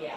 Yeah.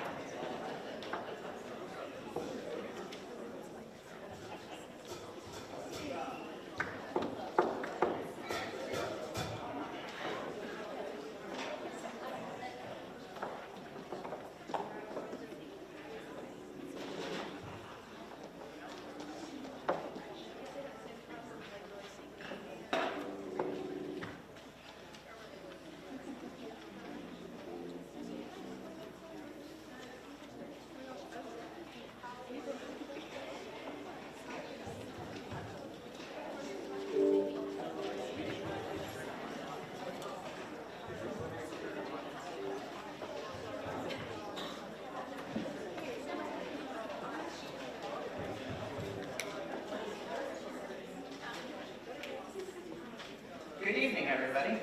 Good evening, everybody.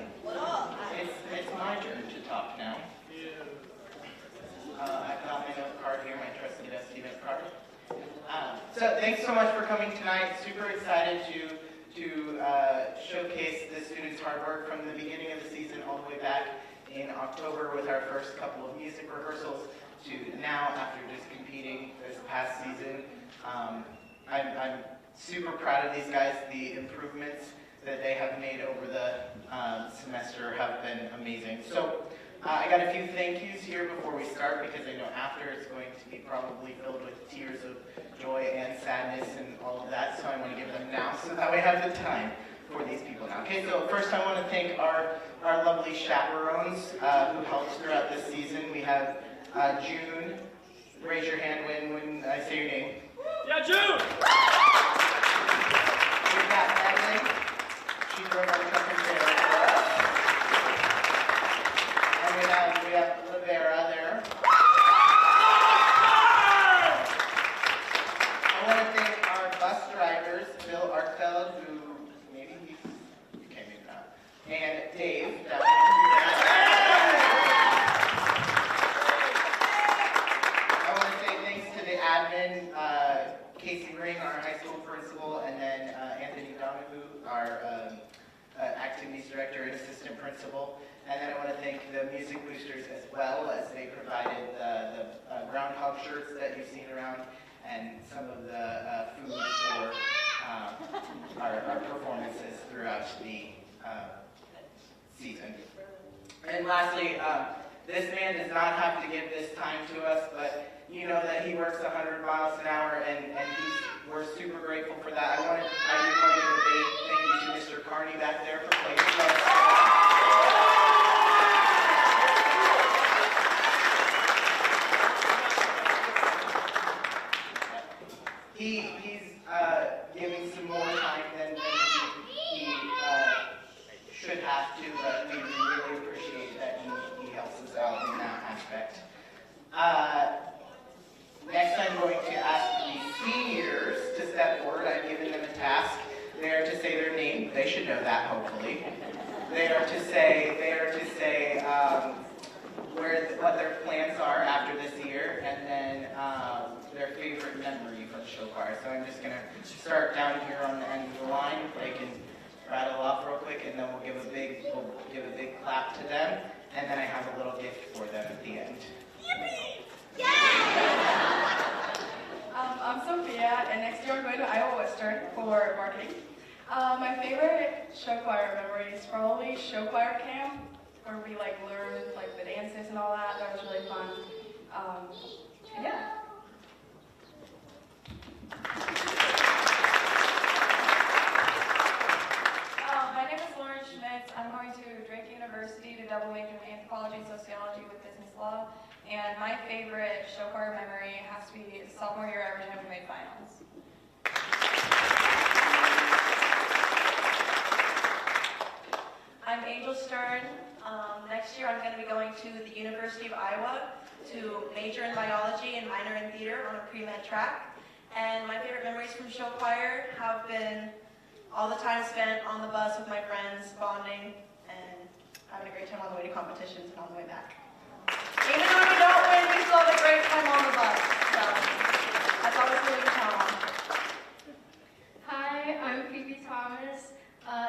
It's my turn to talk now. I've got my note card here, my trusty dusty note card. So thanks so much for coming tonight. Super excited to showcase the students' hard work from the beginning of the season all the way back in October with our first couple of music rehearsals to now after just competing this past season. I'm super proud of these guys. The improvements that they have made over the semester have been amazing. So I got a few thank yous here before we start because I know after it's going to be probably filled with tears of joy and sadness and all of that, so I want to give them now so that we have the time for these people now. Okay, so first I want to thank our lovely chaperones who helped throughout this season. We have June. Raise your hand when I say your name. Yeah, June! We've got Madeline. She drove our truck and trailer for us. And we have Lavera there. I want to thank our bus drivers, Bill Arkfeld, who maybe he came in now, and Dave. I want to say thanks to the admin, Casey Ring, our high school principal, and then Anthony Donahue, our activities director and assistant principal. And then I want to thank the music boosters as well, as they provided the groundhog shirts that you've seen around and some of the food for our performances throughout the season. And lastly, this man does not have to give this time to us, but you know that he works 100 miles an hour, and we're super grateful for that. I do want to give a big thank you to Mr. Carney back there for playing with us. He's giving some more time than he should have to, but we really appreciate that he helps us out in that aspect. Next, I'm going to ask the seniors to step forward. I've given them a task. They are to say their name. They should know that, hopefully. They are to say what their plans are after this year, and then their favorite memory from show choir. So I'm just going to start down here on the end of the line. They can rattle off real quick, and then we'll give a big clap to them, and then I have a little gift for them at the end. Yippee! I'm Sophia, and next year I'm going to Iowa Western for marketing. My favorite show choir memory is probably show choir camp, where we learned the dances and all that. That was really fun. And yeah. My name is Lauren Schmitz. I'm going to Drake University to double major in anthropology and sociology with business law. And my favorite show choir memory has to be sophomore year every time we made finals. I'm Angel Stern. Next year I'm going to be going to the University of Iowa to major in biology and minor in theater on a pre-med track. And my favorite memories from show choir have been all the time spent on the bus with my friends, bonding, and having a great time on the way to competitions and on the way back. Even when we don't win, we still have a great time on the bus. So that's always really good time. Hi, I'm Phoebe Thomas.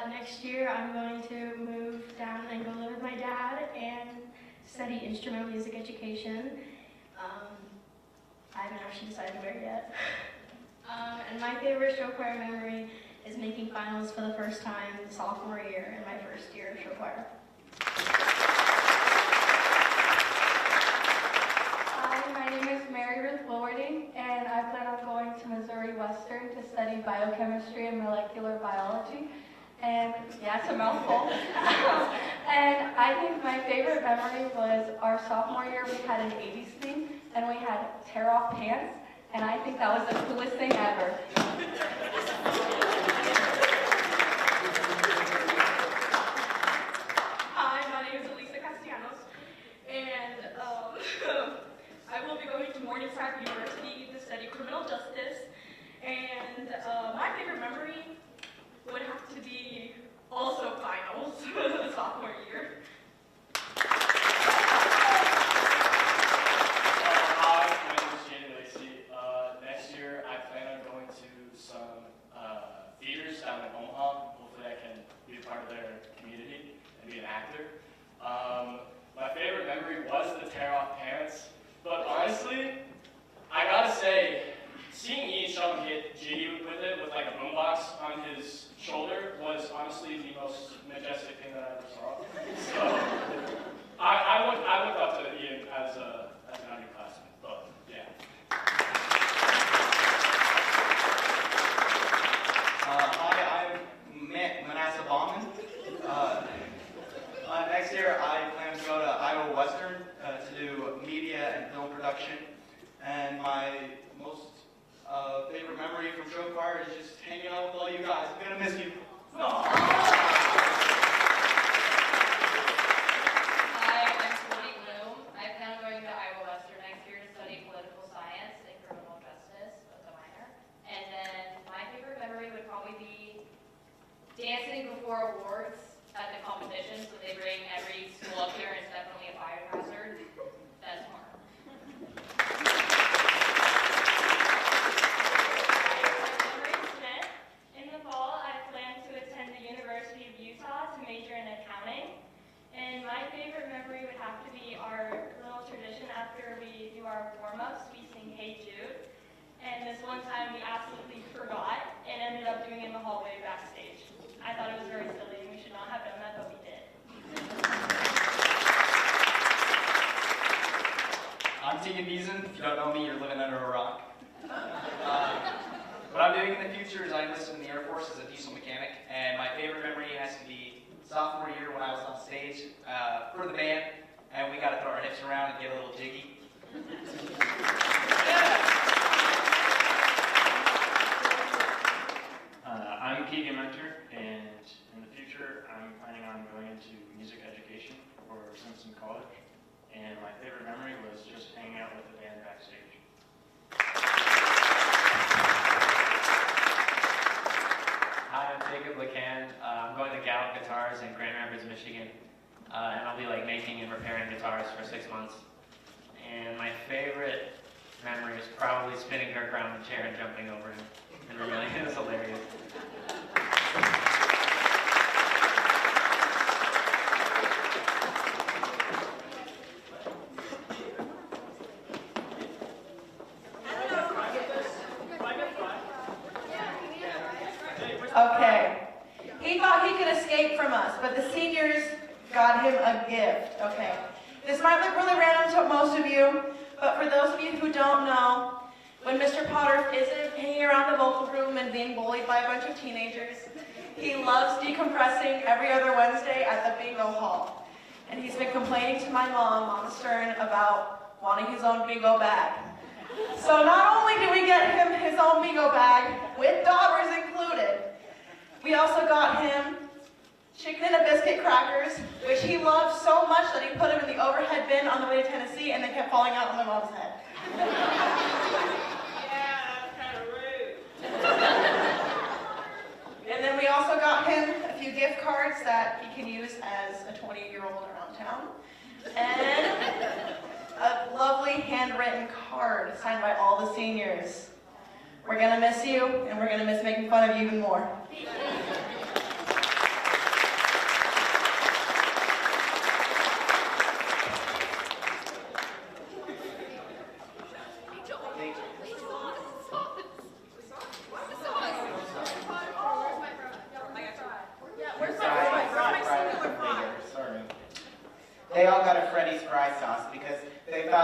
Next year I'm going to move down and go live with my dad and study instrumental music education. I haven't actually decided where yet. And my favorite show choir memory is making finals for the first time sophomore year in my first year of show choir. Hi, my name is Mary Ruth Wilwarding, and I plan on going to Missouri Western to study biochemistry and molecular biology. And yeah, it's a mouthful. And I think my favorite memory was our sophomore year. We had an 80s theme, and we had tear-off pants, and I think that was the coolest thing ever. Hi, my name is Elisa Castellanos, and I will be going to Morningside University to study criminal justice. And my favorite memory would have to be also finals sophomore year. Hi, my name is Jaden Lacey. Next year, I plan on going to some theaters down in Omaha. Hopefully, I can be a part of their community and be an actor. My favorite memory was the tear-off pants, but honestly, I gotta say, seeing Ian Shelton get jiggy with it with like a boombox on his shoulder was honestly the most majestic thing that I ever saw. So I looked up to Ian as an underclassman, but yeah. Hi, I'm Manasseh Bauman. Next year, I plan to go to Iowa Western to do media and film production. And my most favorite memory from show choir is just hanging out with all you guys. I'm gonna miss you. Hi, I'm Cody Bloom. I plan on going to Iowa Western next year to study political science and criminal justice with a minor. And then my favorite memory would probably be dancing before awards at the competition. So they bring every school up here, and it's definitely a fire hazard. That's more. In the fall, I plan to attend the University of Utah to major in accounting. And my favorite memory would have to be our little tradition after we do our warm-ups, we sing Hey Jude. And this one time we absolutely forgot and ended up doing it in the hallway backstage. I thought it was very silly and we should not have done that, but we did. I'm Tegan Beeson. If you don't know me, you're living under a rock. What I'm doing in the future is I enlisted in the Air Force as a diesel mechanic, and my favorite memory has to be sophomore year when I was on stage for the band, and we got to throw our hips around and get a little jiggy. I'm Keegan Mentor, and in the future, I'm planning on going into music education for Simpson College. And my favorite memory was just hanging out with the band backstage. Hi, I'm Jacob LeCan. I'm going to Gallup Guitars in Grand Rapids, Michigan. And I'll be making and repairing guitars for 6 months. And my favorite memory is probably spinning Kirk around the chair and jumping over him. And really, it was hilarious. Okay. He thought he could escape from us, but the seniors got him a gift. Okay. This might look really random to most of you, but for those of you who don't know, when Mr. Potter isn't hanging around the vocal room and being bullied by a bunch of teenagers, he loves decompressing every other Wednesday at the bingo hall. And he's been complaining to my mom, Mama Stern, about wanting his own bingo bag. So not only do we get him his own bingo bag, with daubers included, we also got him chicken and a biscuit crackers, which he loved so much that he put them in the overhead bin on the way to Tennessee, and they kept falling out on my mom's head. Yeah, that's kind of rude. And then we also got him a few gift cards that he can use as a 20-year-old around town. And a lovely handwritten card signed by all the seniors. We're gonna miss you, and we're gonna miss making fun of you even more.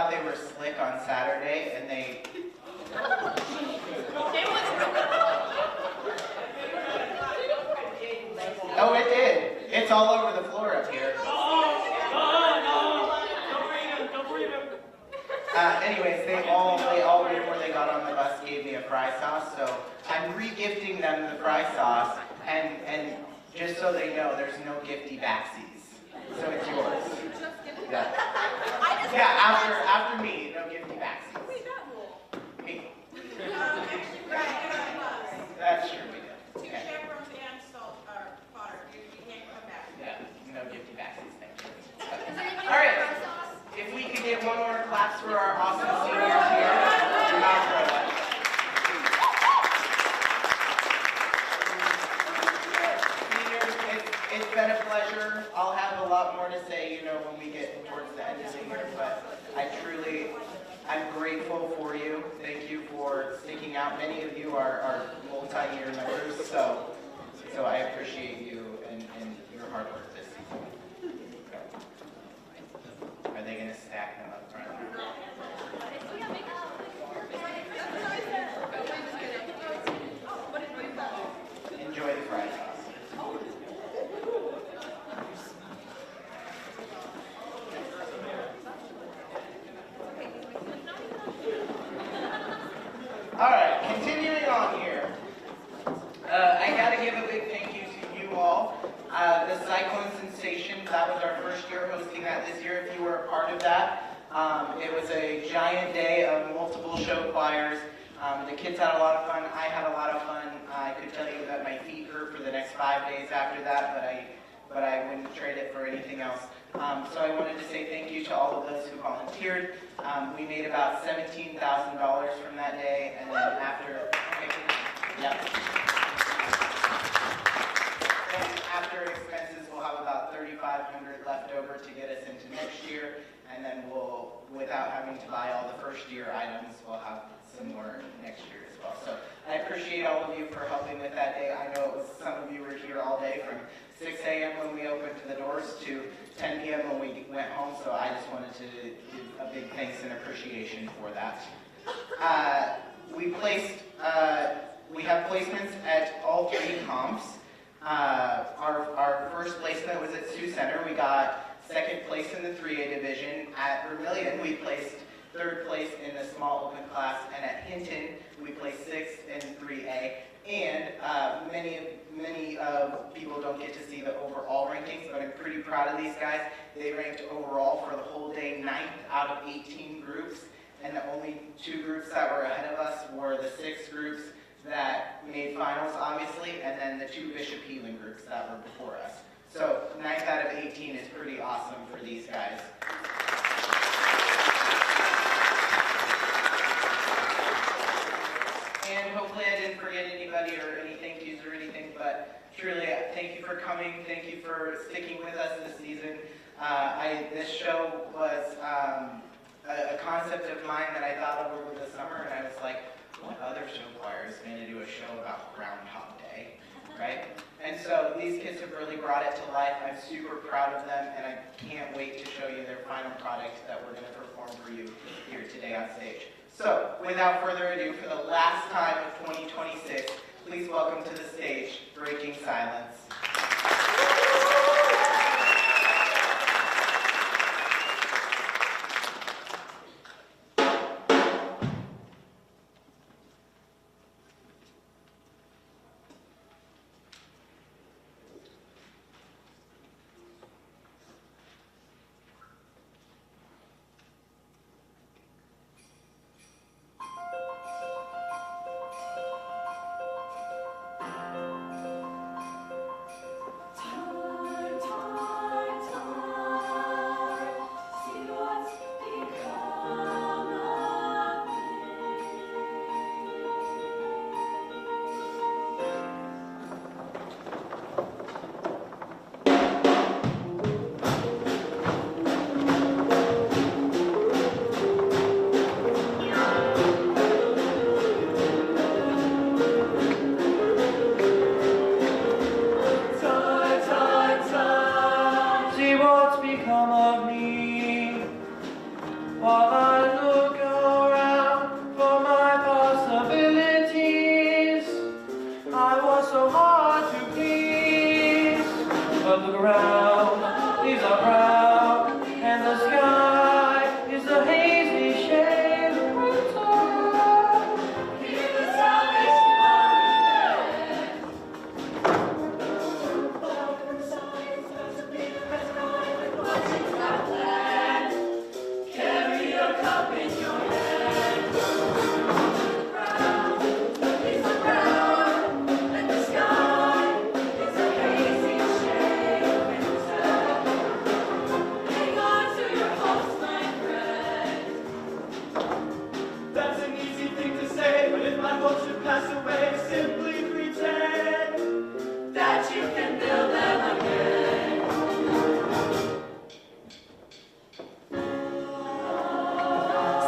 thought they were slick on Saturday, and they... Oh, it did. It's all over the floor up here. Anyways, they all before they got on the bus gave me a fry sauce, so I'm re-gifting them the fry sauce, and just so they know, there's no gifty backsies, so it's yours. Yeah, after me, no gifty backsies. Me. That's true, we do. Okay. Yeah, no gifty backsies, thank you. All right. If we could get one more claps for our awesome seniors here. You're not throwing. Seniors, it's been a pleasure. I'll have a lot more to say, when we get towards the end of the year, but I'm grateful for you. Thank you for sticking out. Many of you are multi-year members, so I appreciate you and your hard work this season. Are they going to stack them up front? Enjoy the fry sauce. All right, continuing on here. I got to give a big thank you to you all. The Cyclone Sensations, that was our first year hosting that this year, if you were a part of that. It was a giant day of multiple show choirs. The kids had a lot of fun. I had a lot of fun. I could tell you that my feet hurt for the next 5 days after that, but I wouldn't trade it for anything else. So I wanted to say thank you to all of those who volunteered. We made about $17,000 from that day, and then after, after expenses, we'll have about $3,500 left over to get us into next year, and then we'll, without having to buy all the first year items, we'll have some more next year as well. So I appreciate all of you for helping with that day. I know it was, some of you were here all day from 6 a.m. when we opened the doors to 10 p.m. when we went home, so I just wanted to give a big thanks and appreciation for that. We have placements at all 3 comps. Our first placement was at Sioux Center. We got 2nd place in the 3A division. At Vermillion, we placed 3rd place in the small open class, and at Hinton, we placed 6th in 3A. And many people don't get to see the overall rankings, but I'm pretty proud of these guys. They ranked overall for the whole day 9th out of 18 groups, and the only 2 groups that were ahead of us were the 6 groups that made finals, obviously, and then the 2 Bishop Healing groups that were before us. So 9th out of 18 is pretty awesome for these guys. And hopefully I didn't forget anybody or any thank yous or anything, but truly thank you for coming. Thank you for sticking with us this season. This show was a concept of mine that I thought of over the summer, and I was like, what other show choir is going to do a show about Groundhog Day, right? And so these kids have really brought it to life. I'm super proud of them, and I can't wait to show you their final product that we're going to perform for you here today on stage. So, without further ado, for the last time of 2026, please welcome to the stage, Breaking Silence. pass away, simply pretend that you can build them again.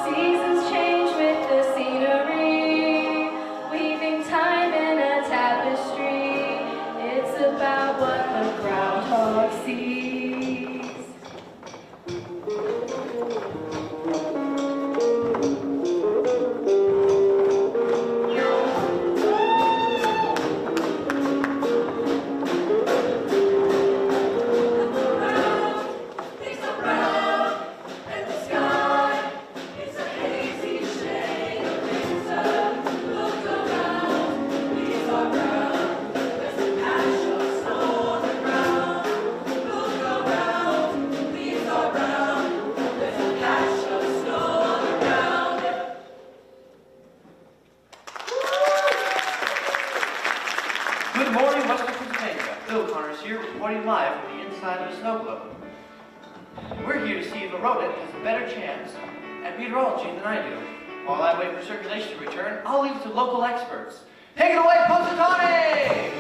Seasons change with the scenery, weaving time in a tapestry. It's about what the groundhog sees. Good morning, Western Pennsylvania. Bill Connors here, reporting live from the inside of a snow globe. We're here to see if a rodent has a better chance at meteorology than I do. While I wait for circulation to return, I'll leave it to local experts. Take it away, Punxsutawney!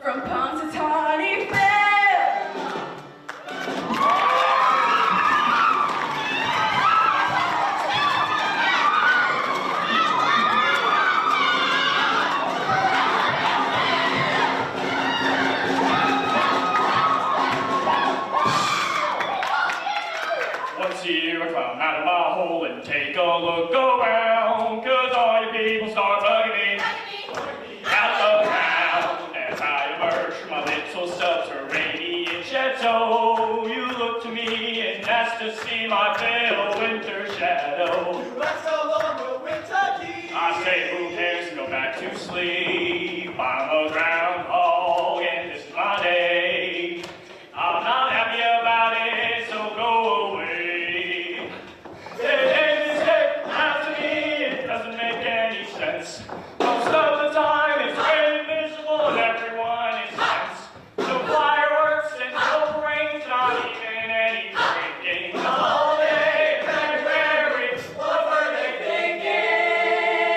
From Punxsutawney Phil. Once a year I climb out of my hole and take a look around, 'cause all you people start bugging me out of the ground. As I emerge from my little subterranean chateau, you look to me and ask to see my pale winter shadow. You rest all over Kentucky. I say, who cares, and go back to sleep. I'm a groundhog and this is my day. I'm not happy about it, so go away. Hey, after me, it doesn't make any sense. Most of the time, it's really miserable and everyone is tense. No fireworks and no rain, not even any drinking. All day, February, what were they thinking?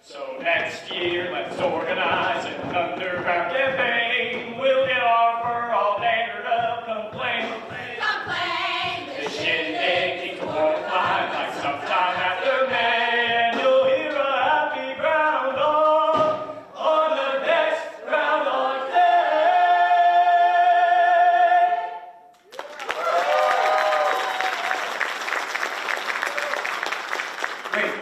So next year, let's organize an underground campaign. We'll get our fur all dangered up, complain. The shindig keeps multiplying like sometime after May. And you'll hear a happy groundhog on the next Groundhog Day. Great.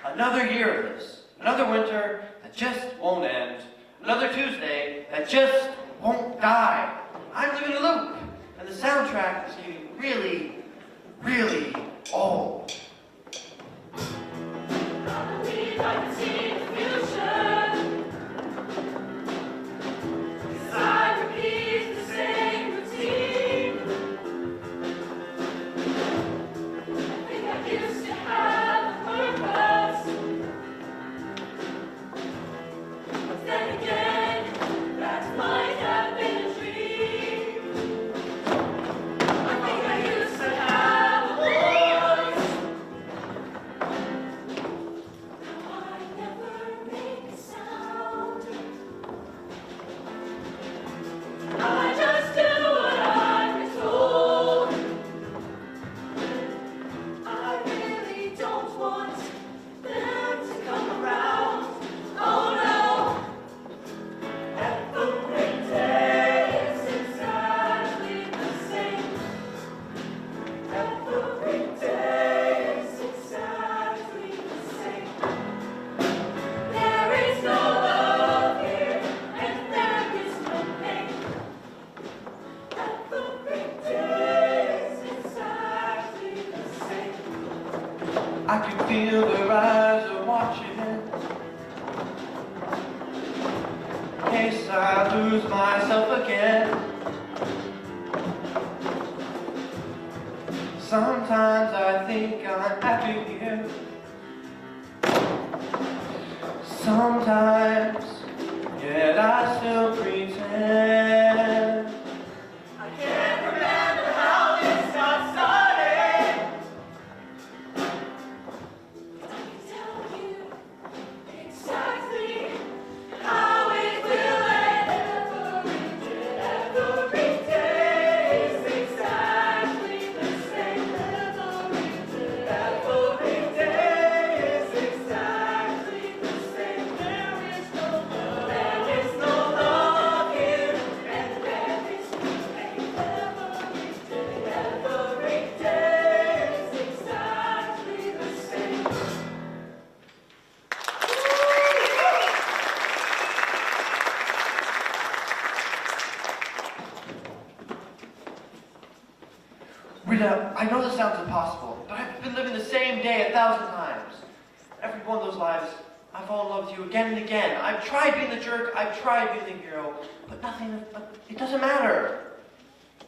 Another year of this. Another winter that just won't end. Another Tuesday that just won't die. I'm living a loop, and the soundtrack is getting really, really old. I used to have a I can feel their eyes are watching. In case I lose myself again. Sometimes I think I'm happy here. Sometimes, yet I still pretend. I can't remember how this got started. I can tell you exactly how it will end. Every day is exactly the same. Every day is exactly the same. There is no love here, and there is no pain. Every day is exactly the same. Rita, I know this sounds impossible, but I've been living the same day 1,000 times. Every one of those lives, I fall in love with you again and again. I've tried being the jerk, I've tried being the hero, but it doesn't matter.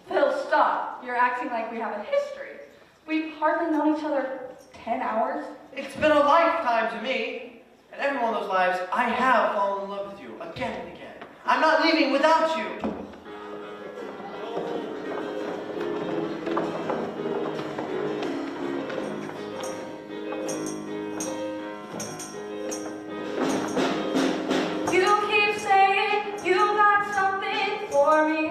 Phil, stop. You're acting like we have a history. We've hardly known each other 10 hours. It's been a lifetime to me. And every one of those lives, I have fallen in love with you again and again. I'm not leaving without you. You keep saying you got something for me.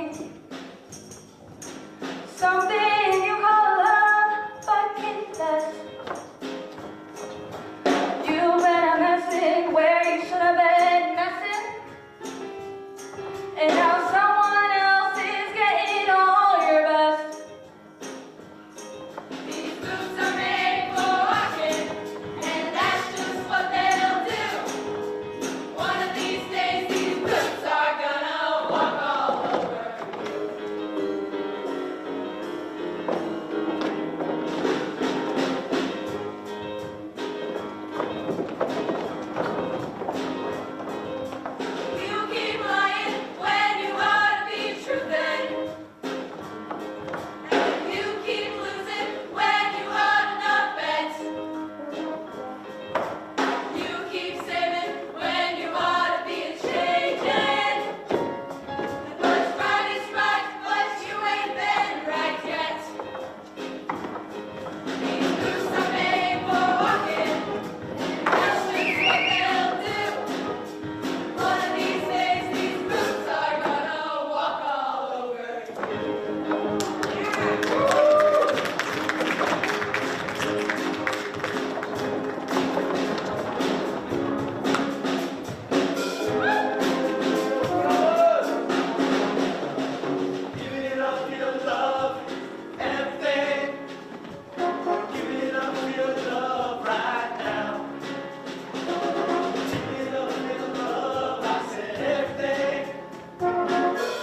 Something you call love, but confess. You've been a messing where you should have been messing. And now someone else is getting all your best. These boots are made for walking, and that's just what they'll do. One of these days, these boots are gonna walk all over. You keep lying when you ought to be truthin'. And you keep losing when you ought to not bet. You keep saving when you ought to be changing. What's right is right, but you ain't been right yet. These boots are made for walking, that's just what they'll do. One of these days, these boots are gonna walk all over. Give it up for your love, everything. Give it up for your love right now. Give it up for your love, I said everything.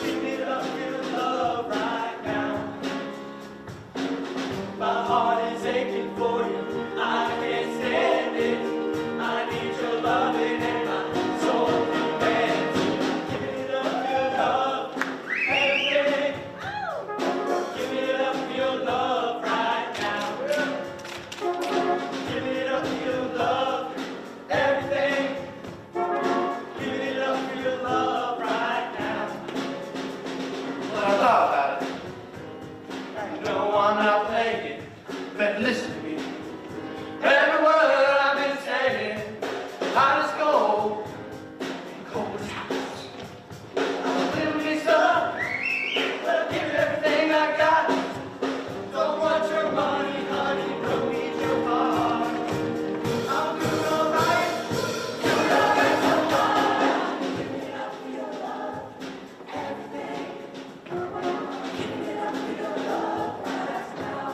Give it up for your love right now. My heart is aching for you, I can't stand it. I need your loving and my soul demands it. Give it up for your love, everything. Give it up for your love right now. Give it up for your love, everything. Give it up for your love right now. When I thought about it, I know I'm not playing it, but listen to me. Every word I've been saying, hot as gold, cold as ice. I'm living this up, but I'll give you everything I got. Don't want your money, honey, don't need your heart. I'm doing alright, doing alright so far. Give it up for your love, everything. Give it up for your love right now.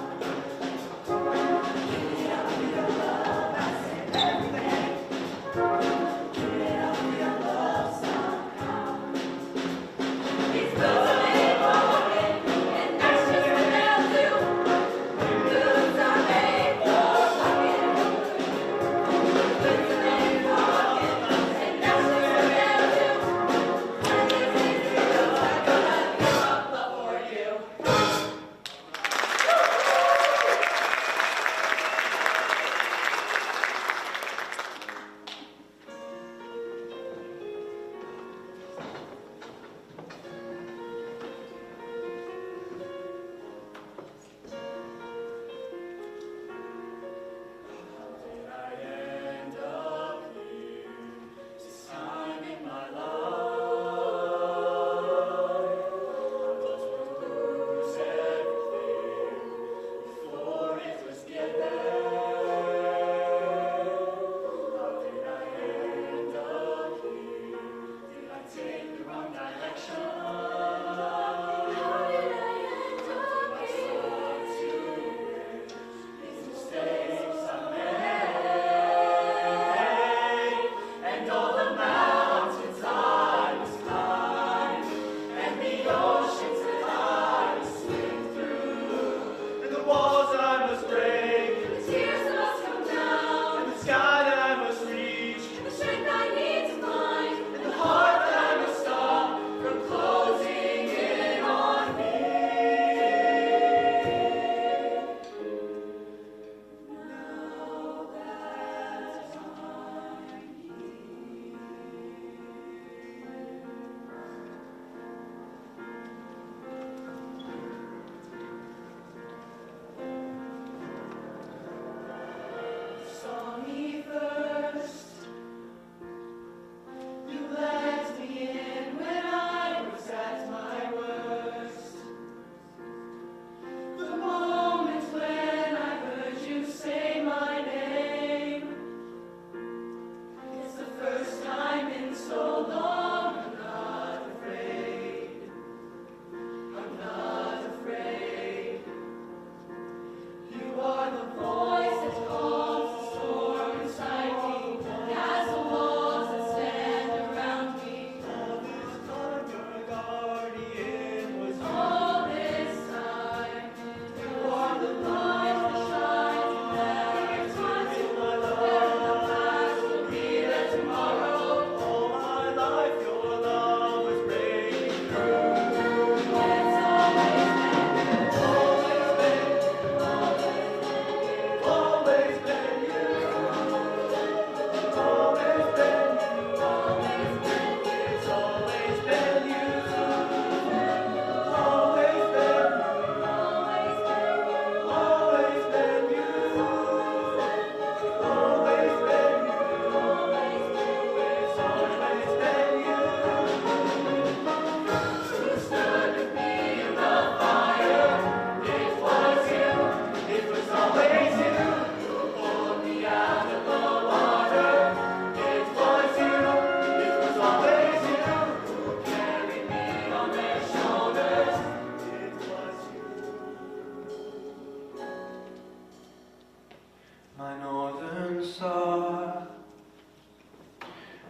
my northern star.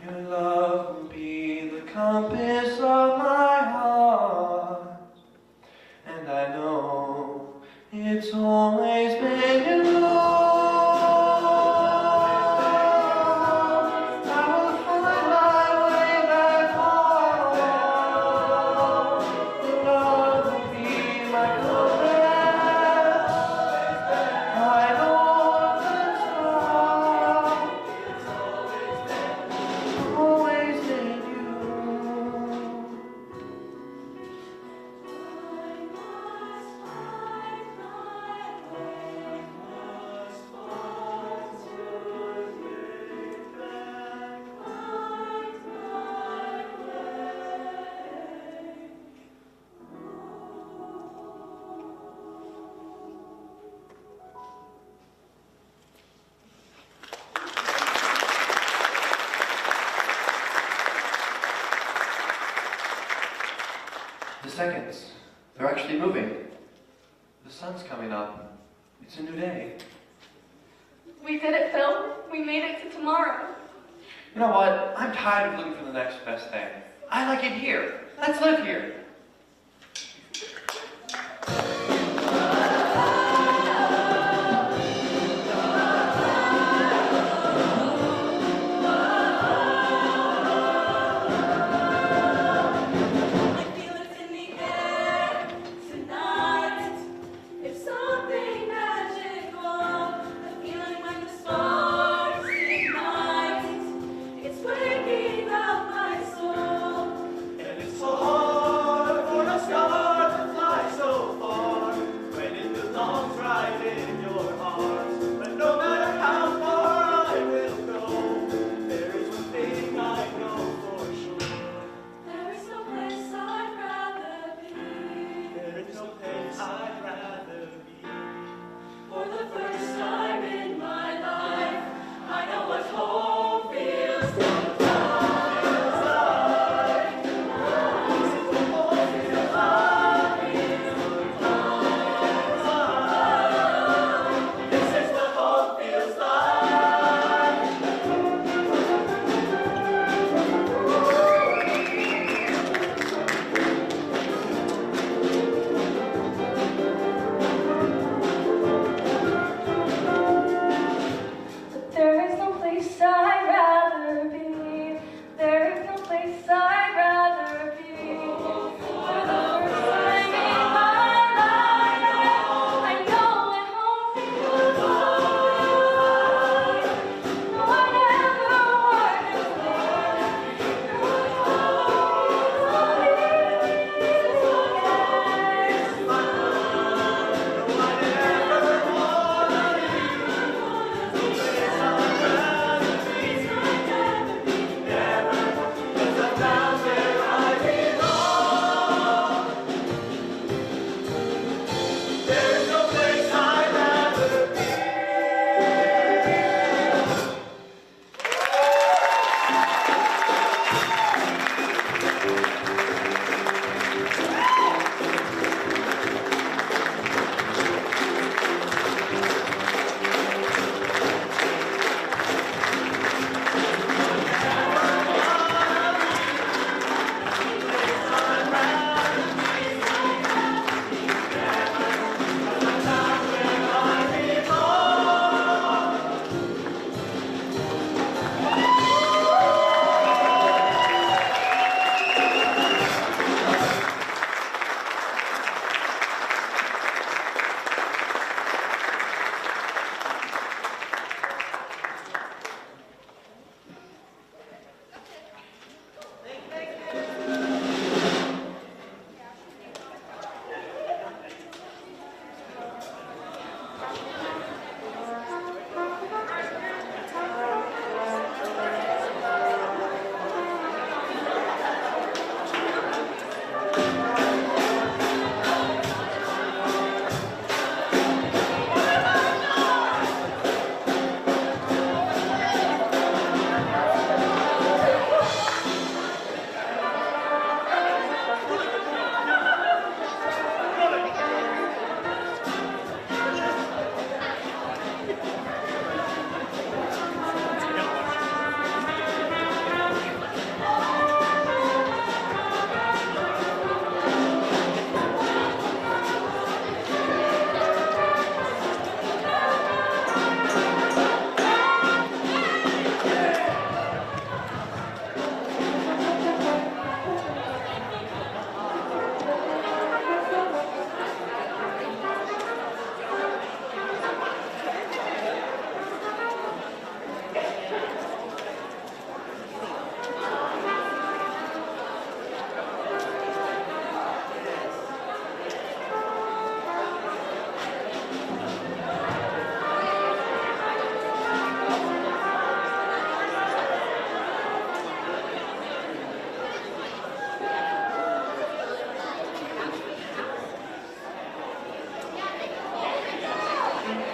Your love will be the compass of my heart, and I know it's always been you. The seconds, they're actually moving. The sun's coming up. It's a new day. We did it, Phil. We made it to tomorrow. You know what? I'm tired of looking for the next best thing. I like it here. Let's live here.